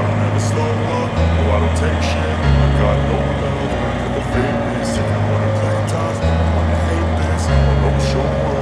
don't ever slow up, no I don't take shit. I got no love for the fakeness. If you wanna play tough, wanna hate this, I'll always show up.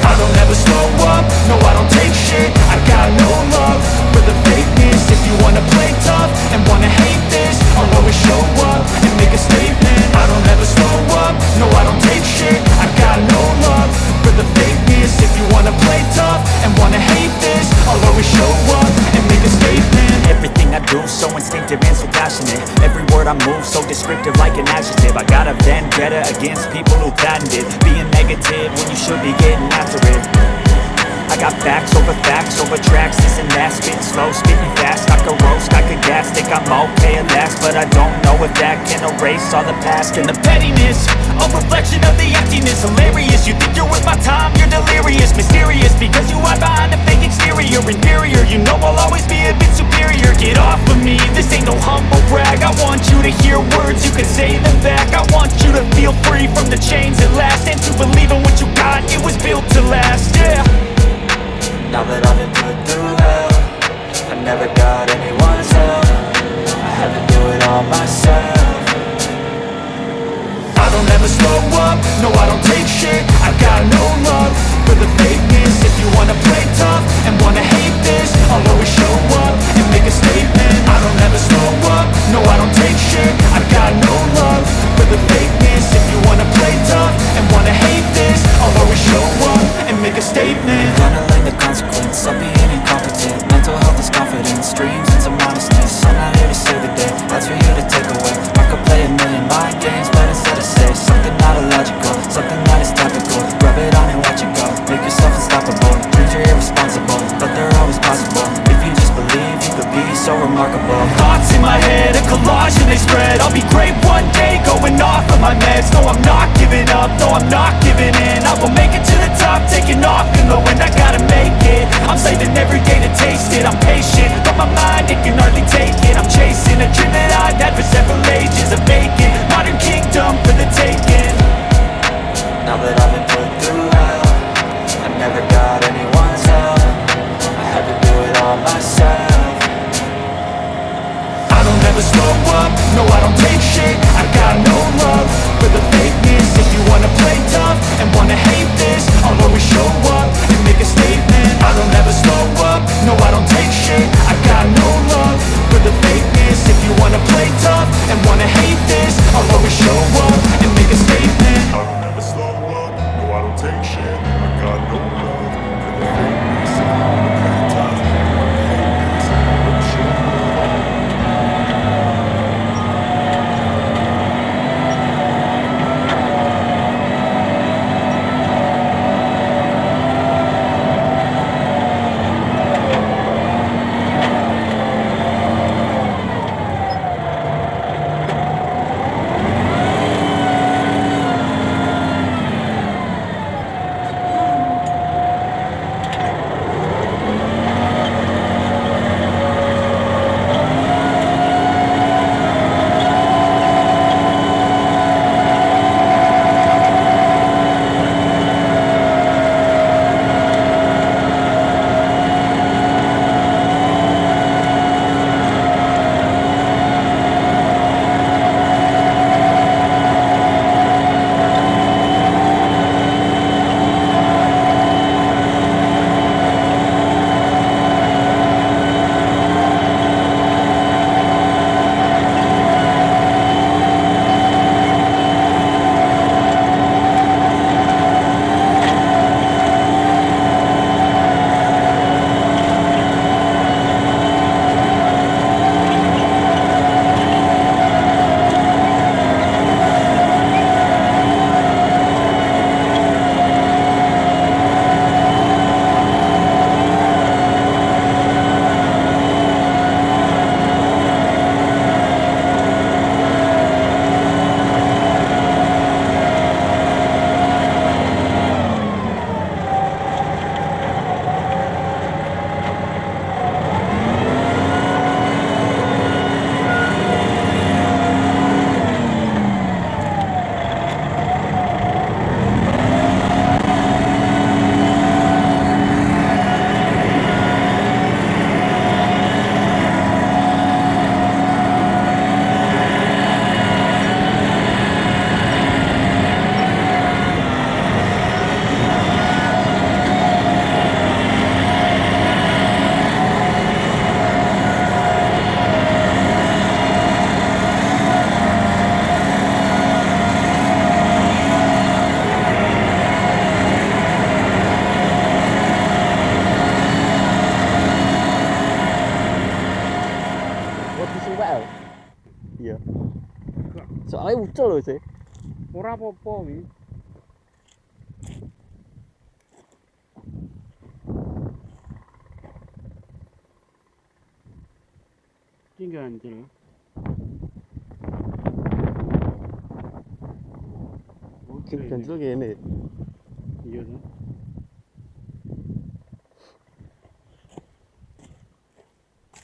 I don't ever slow up, no I don't take shit. I got no love for the fakeness. If you wanna play tough and wanna hate this, I'll always show up and make a statement. I don't ever slow up, no I don't take shit. I got no love for the fakeness. If you wanna play tough and wanna hate this, I'll always show up and make a statement. Everything I do so instinctive and so passionate. Every word I move so descriptive like an adjective. I got a vendetta against people who patented being negative when you should be getting after it. I got facts over tracks, this and that. Spitting slow, spitting fast, I could roast, I could gas. Think I'm okay at last, but I don't know if that can erase all the past. And the pettiness, a reflection of the emptiness. Hilarious, you think you're worth my time, you're delirious. Mysterious, because you hide behind a fake exterior. Inferior, you know I'll always be a bit superior. Get off of me, this ain't no humble brag. I want you to hear words, you can say them back. I want you to feel free from the chains at last, and to believe in what you got, it was built to last, yeah. Now that I've been put through hell, I never got anyone's help. I had to do it all myself. I don't ever slow up, no I don't take shit. I got no love for the fakeness. If you wanna play tough and wanna hate this, I'll always show up and make a statement. I don't ever slow up, no I don't take shit. I got no love for the fakeness. If you wanna play tough and wanna hate this, I'll always show up and make a statement. Gonna learn the consequence of being incompetent. Mental health is confidence, dreams and some honestness. I'm not here to save the day, that's for you to take away. I could play a million mind games, but instead I say something not illogical, something that is topical. Rub it on and watch it go, make yourself unstoppable. Dreams are irresponsible, but they're always possible. If you just believe, you could be so remarkable. Thoughts in my head, a collage and they spread. I'll be great one day, going off of my meds. No, I'm not giving up, no, I'm not giving in. I will make it to the top, taking off in the wind. I gotta make it, I'm saving every day to taste it. I'm patient, but my mind, it can hardly take it. I'm chasing a dream that I've had for several ages. A vacant, modern kingdom for the taking. Now that I've been put through hell, I never got anyone's help. I had to do it all myself. I don't ever slow up, no I don't take shit. I got no love for the fakeness. If you wanna play tough and wanna hate this, I'll always show up and make a statement. I don't ever slow up, no I don't take shit. I got no love for the fakeness. If you wanna play tough and wanna hate this, soalnya ucul loh sih. Ora apa-apa wi. Iki ganjel. Mungkin ganjel gini. Iya tuh.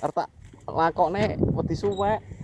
Arta lakokne wedi suwek.